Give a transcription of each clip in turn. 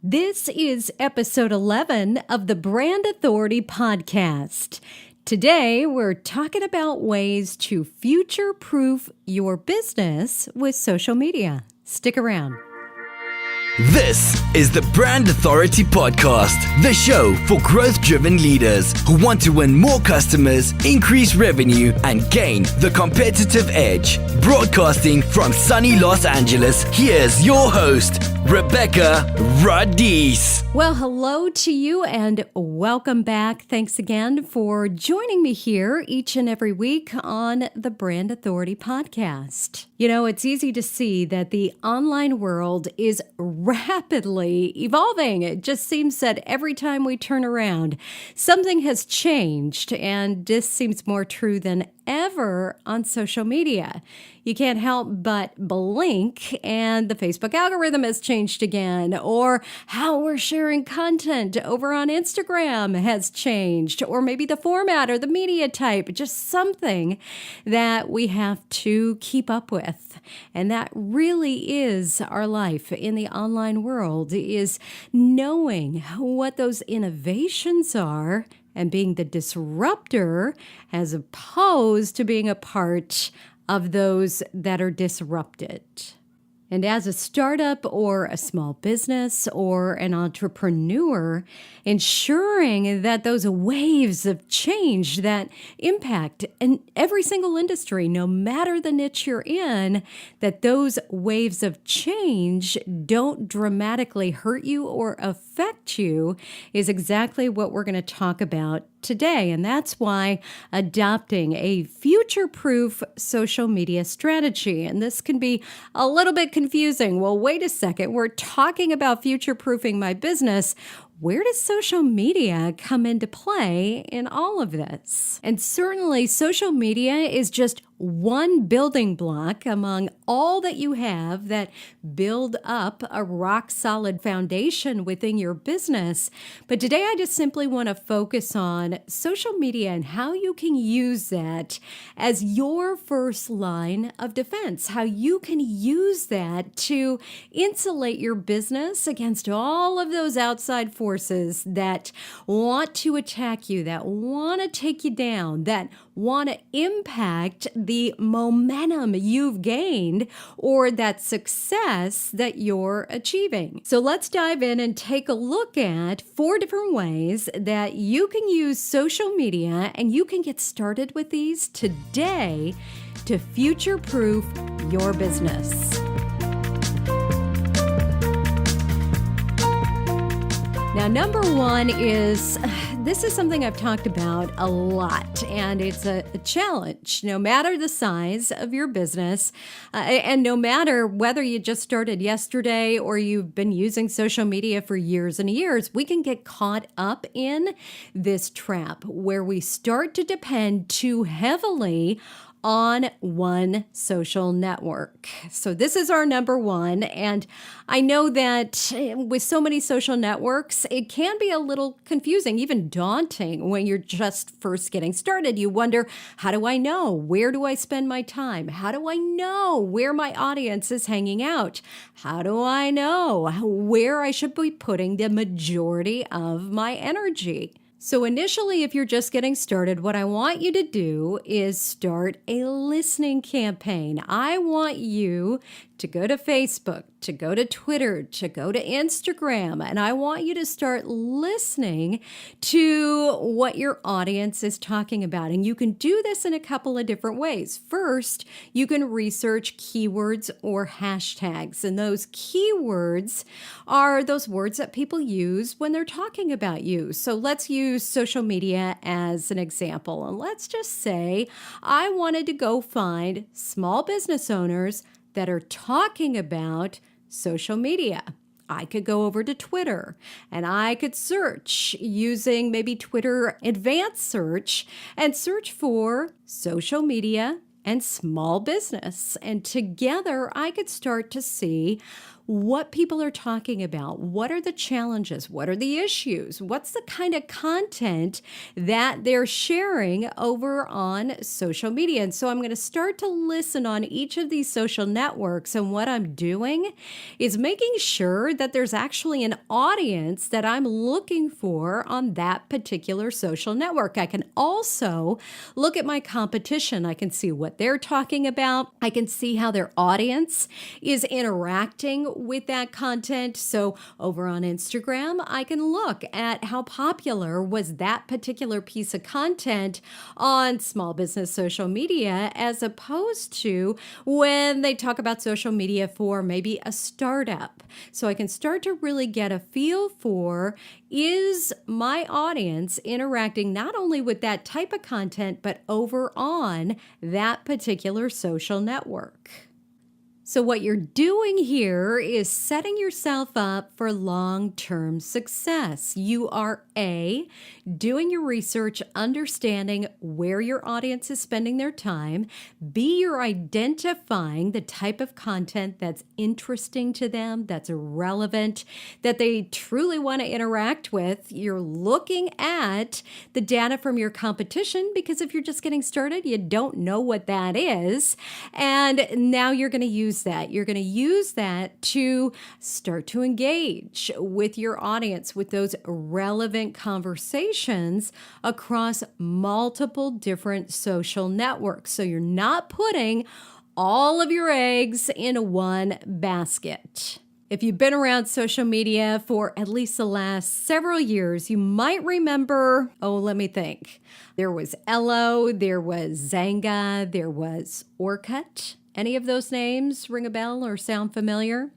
This is episode 11 of the Brand Authority Podcast. Today, we're talking about ways to future-proof your business with social media. Stick around. This is the Brand Authority Podcast, the show for growth-driven leaders who want to win more customers, increase revenue, and gain the competitive edge. Broadcasting from sunny Los Angeles, here's your host, Rebekah Radice. Well, hello to you and welcome back. Thanks again for joining me here each and every week on the Brand Authority Podcast. You know, it's easy to see that the online world is rapidly evolving. It just seems that every time we turn around, something has changed, and this seems more true than ever on social media. You can't help but blink and the Facebook algorithm has changed again, or how we're sharing content over on Instagram has changed, or maybe the format or the media type, just something that we have to keep up with. And that really is our life in the online world, is knowing what those innovations are and being the disruptor as opposed to being a part of those that are disrupted. And as a startup or a small business or an entrepreneur, ensuring that those waves of change that impact in every single industry, no matter the niche you're in, that those waves of change don't dramatically hurt you or affect you is exactly what we're going to talk about today. And that's why adopting a future-proof social media strategy. And this can be a little bit confusing. Well, wait a second. We're talking about future-proofing my business. Where does social media come into play in all of this? And certainly social media is just one building block among all that you have that build up a rock-solid foundation within your business. But today I just simply want to focus on social media and how you can use that as your first line of defense, how you can use that to insulate your business against all of those outside forces that want to attack you, that want to take you down, that want to impact the momentum you've gained or that success that you're achieving. So let's dive in and take a look at 4 different ways that you can use social media, and you can get started with these today to future-proof your business. Now, number 1 is, this is something I've talked about a lot, and it's a challenge, no matter the size of your business, and no matter whether you just started yesterday or you've been using social media for years and years, we can get caught up in this trap where we start to depend too heavily on one social network. So this is our number 1. And I know that with so many social networks, it can be a little confusing, even daunting when you're just first getting started. You wonder, how do I know? Where do I spend my time? How do I know where my audience is hanging out? How do I know where I should be putting the majority of my energy? So initially, if you're just getting started, what I want you to do is start a listening campaign. I want you to go to Facebook, to go to Twitter, to go to Instagram, and I want you to start listening to what your audience is talking about. And you can do this in a couple of different ways. First, you can research keywords or hashtags, and those keywords are those words that people use when they're talking about you. So let's use social media as an example, and let's just say I wanted to go find small business owners that are talking about social media. I could go over to Twitter and I could search using maybe Twitter advanced search and search for social media and small business. And together I could start to see what people are talking about. What are the challenges? What are the issues? What's the kind of content that they're sharing over on social media? And so I'm going to start to listen on each of these social networks. And what I'm doing is making sure that there's actually an audience that I'm looking for on that particular social network. I can also look at my competition. I can see what they're talking about. I can see how their audience is interacting with that content. So over on Instagram, I can look at how popular was that particular piece of content on small business social media, as opposed to when they talk about social media for maybe a startup. So I can start to really get a feel for, is my audience interacting not only with that type of content, but over on that particular social network. So what you're doing here is setting yourself up for long-term success. You are doing your research, understanding where your audience is spending their time. B, you're identifying the type of content that's interesting to them, that's relevant, that they truly want to interact with. You're looking at the data from your competition, because if you're just getting started, you don't know what that is. And now you're going to use that. You're going to use that to start to engage with your audience with those relevant conversations across multiple different social networks. So you're not putting all of your eggs in one basket. If you've been around social media for at least the last several years, you might remember, let me think. There was Ello, there was Zanga, there was Orkut. Any of those names ring a bell or sound familiar?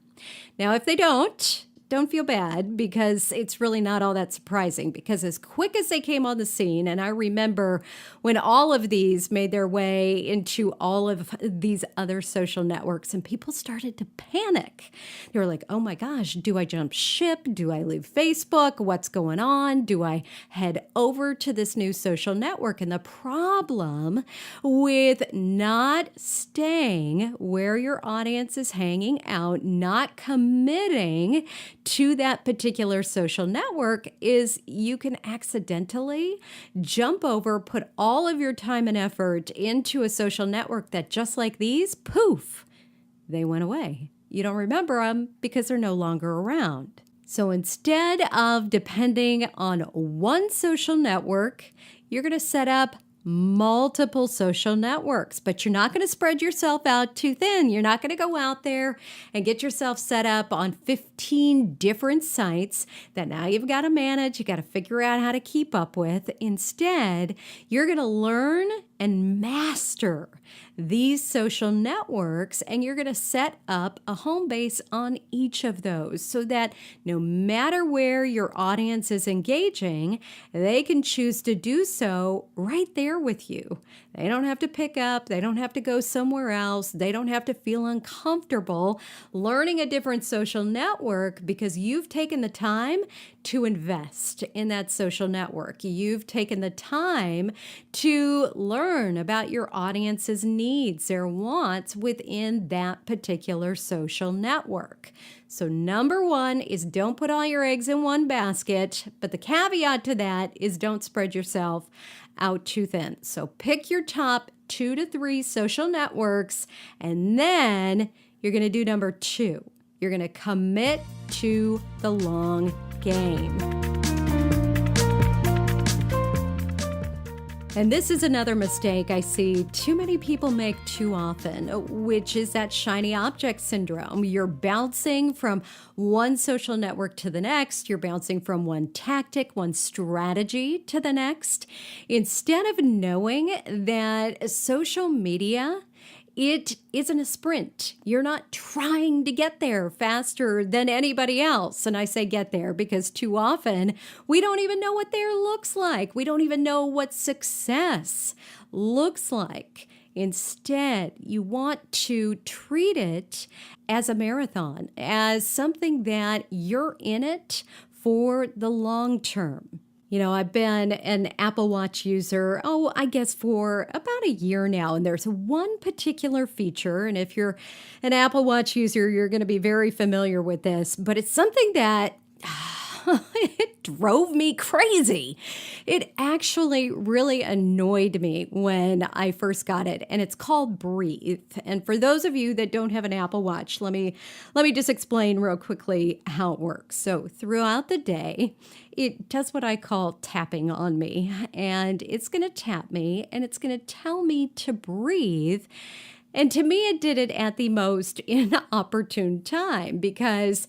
Now, if they don't feel bad, because it's really not all that surprising, because as quick as they came on the scene, and I remember when all of these made their way into all of these other social networks and people started to panic. They were like, oh my gosh, do I jump ship? Do I leave Facebook? What's going on? Do I head over to this new social network? And the problem with not staying where your audience is hanging out, not committing to that particular social network, is you can accidentally jump over, put all of your time and effort into a social network that, just like these, poof, they went away. You don't remember them because they're no longer around. So instead of depending on one social network, you're going to set up multiple social networks, but you're not going to spread yourself out too thin. You're not going to go out there and get yourself set up on 15 different sites that now you've got to manage. You got to figure out how to keep up with. Instead, you're going to learn and master these social networks, and you're going to set up a home base on each of those so that no matter where your audience is engaging, they can choose to do so right there with you. They don't have to pick up. They don't have to go somewhere else. They don't have to feel uncomfortable learning a different social network, because you've taken the time to invest in that social network. You've taken the time to learn about your audience's needs, their wants within that particular social network. So number one is don't put all your eggs in one basket, but the caveat to that is don't spread yourself out too thin. So pick your top 2 to 3 social networks, and then you're going to do number 2. You're going to commit to the long game. And this is another mistake I see too many people make too often, which is that shiny object syndrome. You're bouncing from one social network to the next. You're bouncing from one tactic, one strategy to the next, instead of knowing that social media, it isn't a sprint. You're not trying to get there faster than anybody else. And I say get there because too often we don't even know what there looks like. We don't even know what success looks like. Instead, you want to treat it as a marathon, as something that you're in it for the long term. I've been an Apple Watch user, I guess for about a year now. And there's one particular feature. And if you're an Apple Watch user, you're going to be very familiar with this. But it's something that it drove me crazy. It actually really annoyed me when I first got it, and it's called Breathe. And for those of you that don't have an Apple Watch, let me just explain real quickly how it works. So throughout the day, it does what I call tapping on me, and it's going to tap me, and it's going to tell me to breathe. And to me, it did it at the most inopportune time because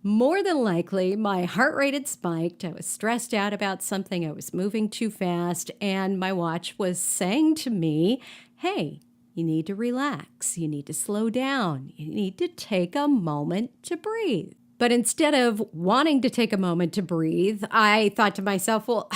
more than likely, my heart rate had spiked. I was stressed out about something. I was moving too fast. And my watch was saying to me, hey, you need to relax. You need to slow down. You need to take a moment to breathe. But instead of wanting to take a moment to breathe, I thought to myself, well,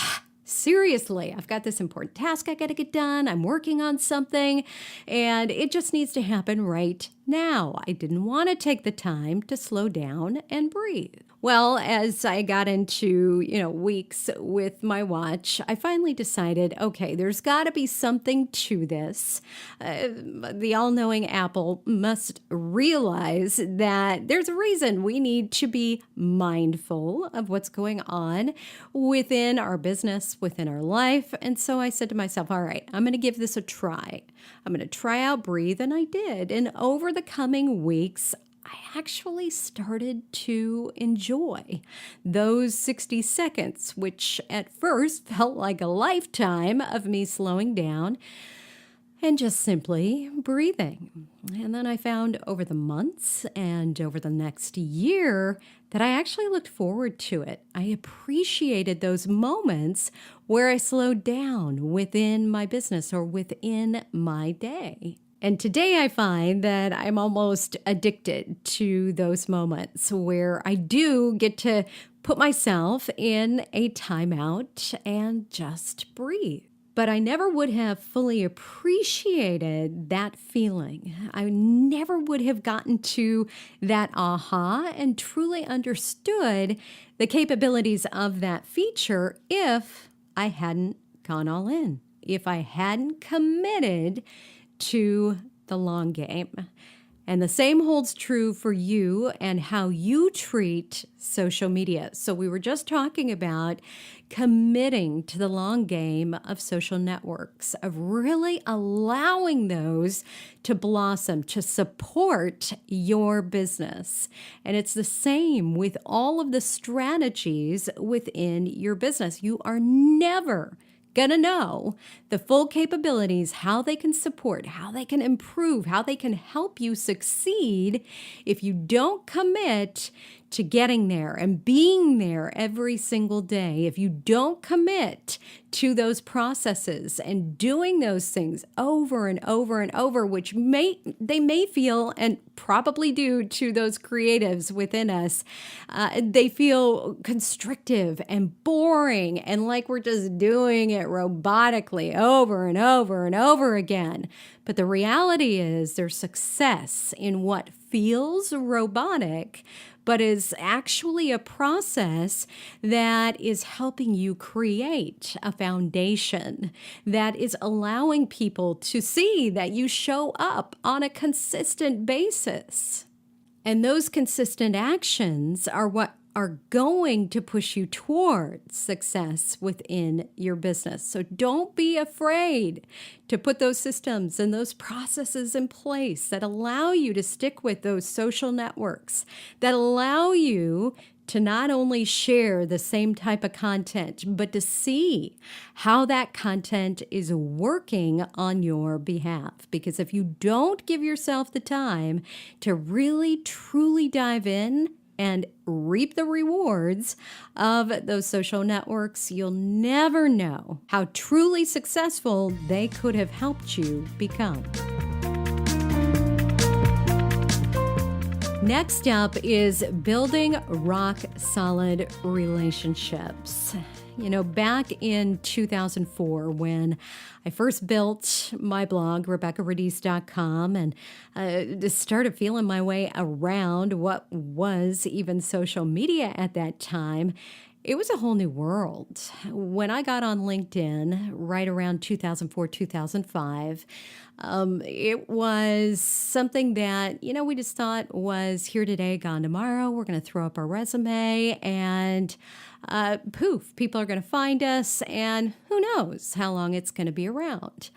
seriously, I've got this important task I got to get done. I'm working on something, and it just needs to happen right now. I didn't want to take the time to slow down and breathe. Well, as I got into, weeks with my watch, I finally decided, okay, there's got to be something to this. The all-knowing Apple must realize that there's a reason we need to be mindful of what's going on within our business, within our life. And so I said to myself, all right, I'm going to give this a try. I'm going to try out Breathe, and I did. And over the coming weeks, I actually started to enjoy those 60 seconds, which at first felt like a lifetime of me slowing down and just simply breathing. And then I found over the months and over the next year that I actually looked forward to it. I appreciated those moments where I slowed down within my business or within my day. And today I find that I'm almost addicted to those moments where I do get to put myself in a timeout and just breathe. But I never would have fully appreciated that feeling. I never would have gotten to that aha and truly understood the capabilities of that feature if I hadn't gone all in, if I hadn't committed to the long game. And the same holds true for you and how you treat social media. So we were just talking about committing to the long game of social networks, of really allowing those to blossom, to support your business. And it's the same with all of the strategies within your business. You are never going to know the full capabilities, how they can support, how they can improve, how they can help you succeed if you don't commit to getting there and being there every single day. If you don't commit to those processes and doing those things over and over and over, which they may feel, and probably do to those creatives within us, they feel constrictive and boring and like we're just doing it robotically over and over and over again. But the reality is there's success in what feels robotic, but is actually a process that is helping you create a foundation that is allowing people to see that you show up on a consistent basis. And those consistent actions are what are going to push you towards success within your business. So don't be afraid to put those systems and those processes in place that allow you to stick with those social networks, that allow you to not only share the same type of content, but to see how that content is working on your behalf. Because if you don't give yourself the time to really, truly dive in and reap the rewards of those social networks, you'll never know how truly successful they could have helped you become. Next up is building rock-solid relationships. Back in 2004, when I first built my blog, RebekahRadice.com, and just started feeling my way around what was even social media at that time, It was a whole new world. When I got on LinkedIn right around 2004, 2005, it was something that, we just thought was here today, gone tomorrow. We're going to throw up our resume and poof, people are going to find us, and who knows how long it's going to be around.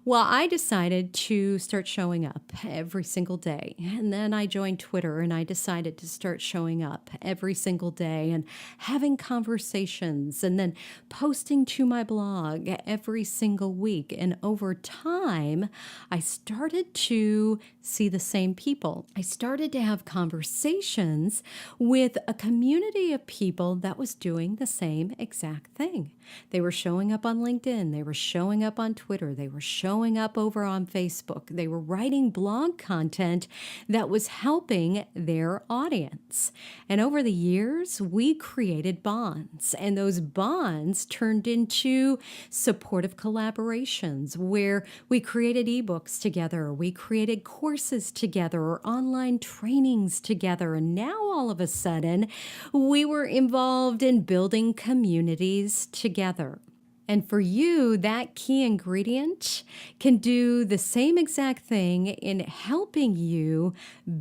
Well, I decided to start showing up every single day. And then I joined Twitter and I decided to start showing up every single day and having conversations and then posting to my blog every single week. And over time, I started to see the same people. I started to have conversations with a community of people that was doing the same exact thing. They were showing up on LinkedIn. They were showing up on Twitter. They were showing up over on Facebook. They were writing blog content that was helping their audience. And over the years, we created bonds. And those bonds turned into supportive collaborations where we created ebooks together. We created courses together or online trainings together. And now all of a sudden, we were involved in building communities together. And for you, that key ingredient can do the same exact thing in helping you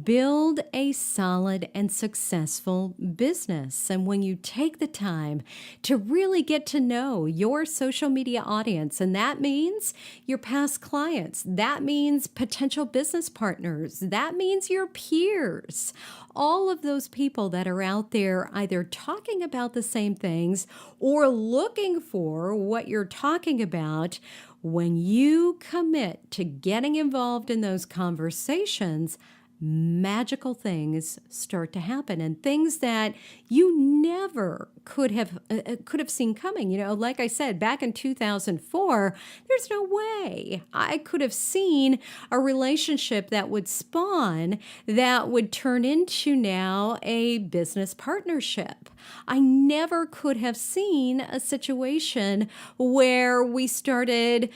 build a solid and successful business. And when you take the time to really get to know your social media audience, and that means your past clients, that means potential business partners, that means your peers, all of those people that are out there either talking about the same things or looking for what you're talking about. When you commit to getting involved in those conversations, magical things start to happen, and things that you never could have seen coming. Like I said, back in 2004, there's no way I could have seen a relationship that would spawn that would turn into now a business partnership. I never could have seen a situation where we started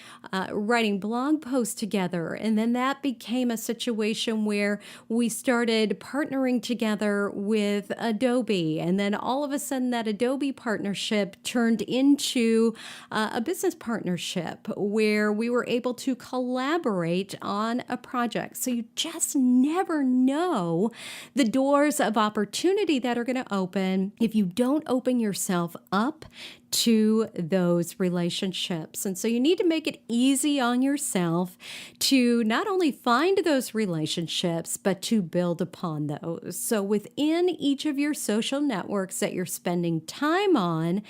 writing blog posts together, and then that became a situation where we started partnering together with Adobe, and then all of a sudden that Adobe partnership turned into a business partnership where we were able to collaborate on a project. So you just never know the doors of opportunity that are going to open if you don't open yourself up to those relationships. And so you need to make it easy on yourself to not only find those relationships, but to build upon those. So within each of your social networks that you're spending time on,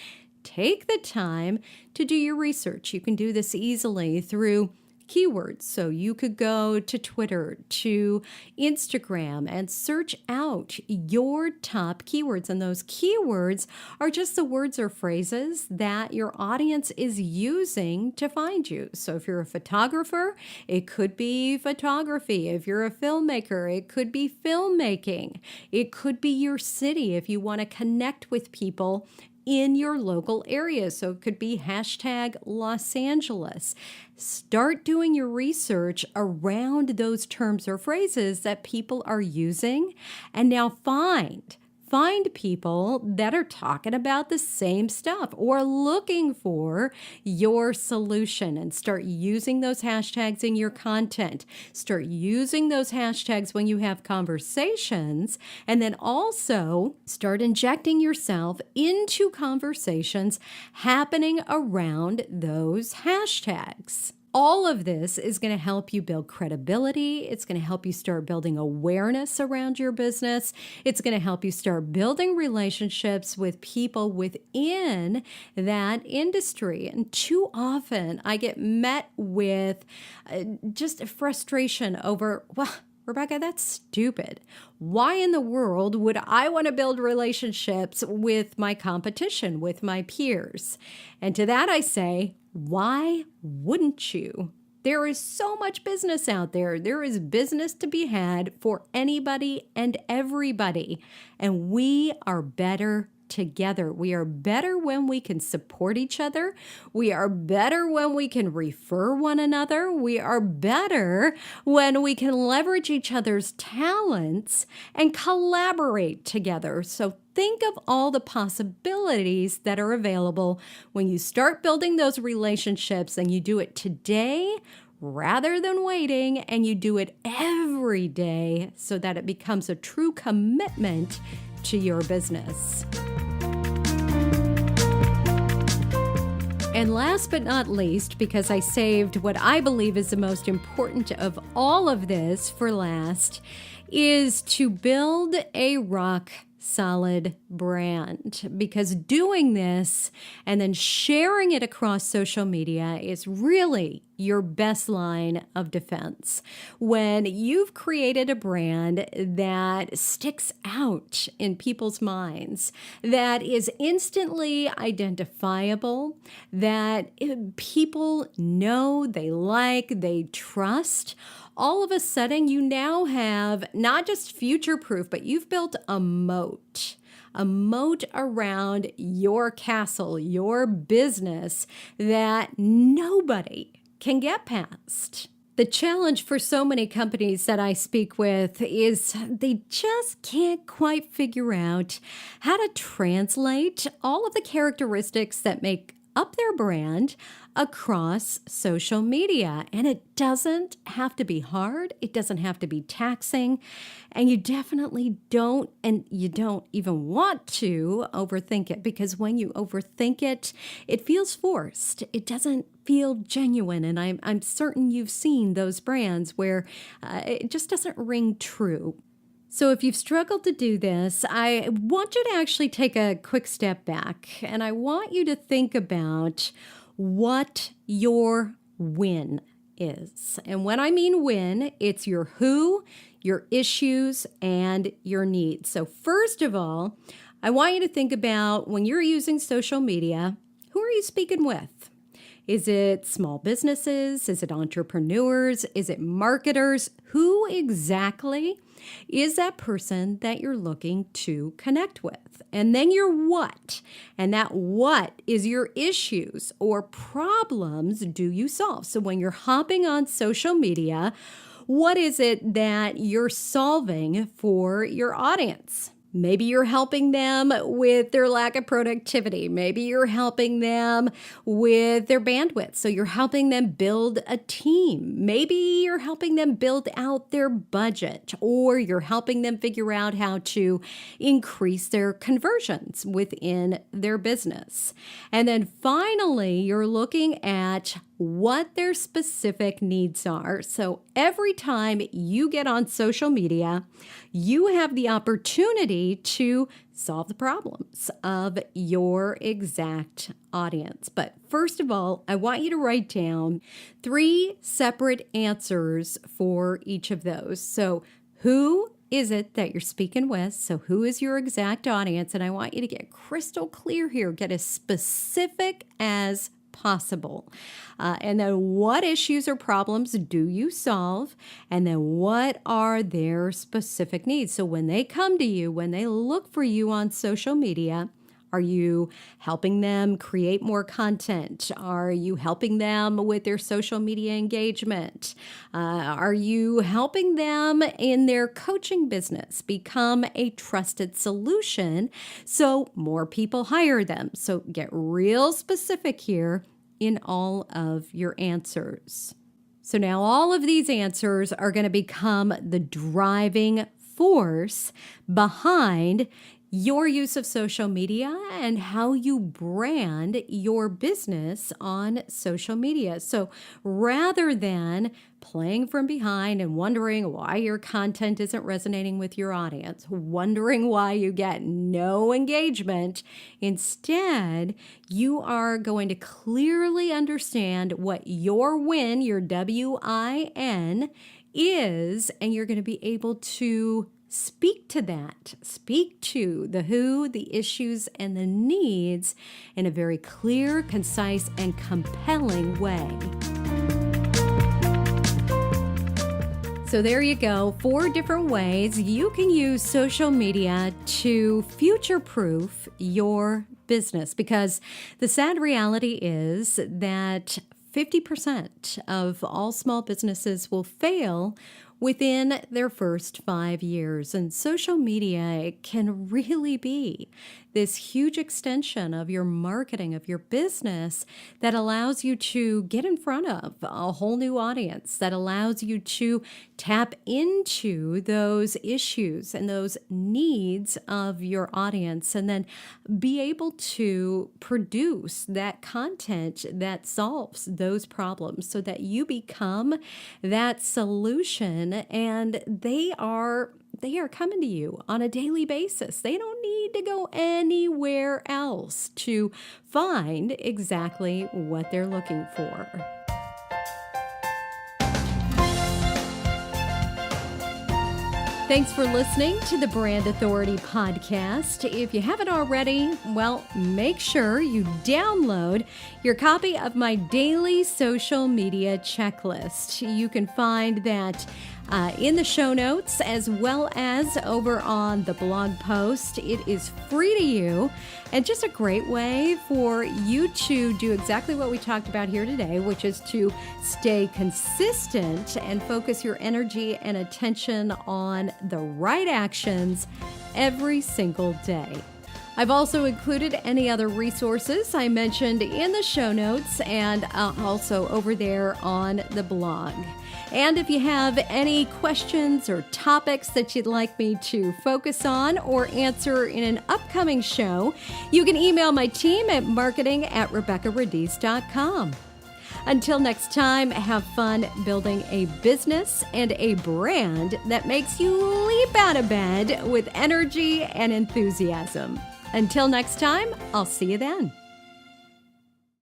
take the time to do your research. You can do this easily through keywords. So you could go to Twitter, to Instagram, and search out your top keywords. And those keywords are just the words or phrases that your audience is using to find you. So if you're a photographer, it could be photography. If you're a filmmaker, it could be filmmaking. It could be your city if you want to connect with people in your local area. So it could be hashtag Los Angeles. Start doing your research around those terms or phrases that people are using, and now find people that are talking about the same stuff or looking for your solution, and start using those hashtags in your content. Start using those hashtags when you have conversations, and then also start injecting yourself into conversations happening around those hashtags. All of this is going to help you build credibility. It's going to help you start building awareness around your business. It's going to help you start building relationships with people within that industry. And too often I get met with just frustration over, well, Rebekah, that's stupid. Why in the world would I want to build relationships with my competition, with my peers? And to that I say, why wouldn't you? There is so much business out there. There is business to be had for anybody and everybody. And we are better together. We are better when we can support each other. We are better when we can refer one another. We are better when we can leverage each other's talents and collaborate together. So think of all the possibilities that are available when you start building those relationships, and you do it today rather than waiting, and you do it every day so that it becomes a true commitment to your business. And last but not least, because I saved what I believe is the most important of all of this for last, is to build a RockSolid brand, because doing this and then sharing it across social media is really your best line of defense. When you've created a brand that sticks out in people's minds, that is instantly identifiable, that people know, they like, they trust, all of a sudden you now have not just future proof, but you've built a moat around your castle, your business that nobody can get past. The challenge for so many companies that I speak with is they just can't quite figure out how to translate all of the characteristics that make up their brand across social media. And it doesn't have to be hard. It doesn't have to be taxing. And you definitely don't, and you don't even want to overthink it, because when you overthink it, it feels forced. It doesn't feel genuine. And I'm certain you've seen those brands where it just doesn't ring true. So if you've struggled to do this, I want you to actually take a quick step back, and I want you to think about what your win is. And when I mean win, it's your who, your issues, and your needs. So first of all, I want you to think about when you're using social media, who are you speaking with? Is it small businesses? Is it entrepreneurs? Is it marketers? Who exactly is that person that you're looking to connect with? And then your what. And that what is your issues or problems do you solve? So when you're hopping on social media, what is it that you're solving for your audience? Maybe you're helping them with their lack of productivity. Maybe you're helping them with their bandwidth. So you're helping them build a team. Maybe you're helping them build out their budget, or you're helping them figure out how to increase their conversions within their business. And then finally, you're looking at what their specific needs are. So every time you get on social media, you have the opportunity to solve the problems of your exact audience. But first of all, I want you to write down 3 separate answers for each of those. So who is it that you're speaking with? So who is your exact audience? And I want you to get crystal clear here, get as specific as possible. And then what issues or problems do you solve? And then what are their specific needs? So when they come to you, when they look for you on social media, are you helping them create more content? Are you helping them with their social media engagement? Are you helping them in their coaching business become a trusted solution so more people hire them? So get real specific here in all of your answers. So now all of these answers are going to become the driving force behind your use of social media and how you brand your business on social media. So rather than playing from behind and wondering why your content isn't resonating with your audience, wondering why you get no engagement, instead, you are going to clearly understand what your win, your WIN, is, and you're going to be able to speak to that, speak to the who, the issues, and the needs in a very clear, concise, and compelling way. So there you go, 4 different ways you can use social media to future-proof your business, because the sad reality is that 50% of all small businesses will fail within their first 5 years. And social media can really be this huge extension of your marketing, of your business, that allows you to get in front of a whole new audience, that allows you to tap into those issues and those needs of your audience, and then be able to produce that content that solves those problems so that you become that solution, and they are coming to you on a daily basis. They don't need to go anywhere else to find exactly what they're looking for. Thanks for listening to the Brand Authority Podcast. If you haven't already, well, make sure you download your copy of my daily social media checklist. You can find that in the show notes, as well as over on the blog post. It is free to you, and just a great way for you to do exactly what we talked about here today, which is to stay consistent and focus your energy and attention on the right actions every single day. I've also included any other resources I mentioned in the show notes, and also over there on the blog. And if you have any questions or topics that you'd like me to focus on or answer in an upcoming show, you can email my team at marketing@RebekahRadice.com. Until next time, have fun building a business and a brand that makes you leap out of bed with energy and enthusiasm. Until next time, I'll see you then.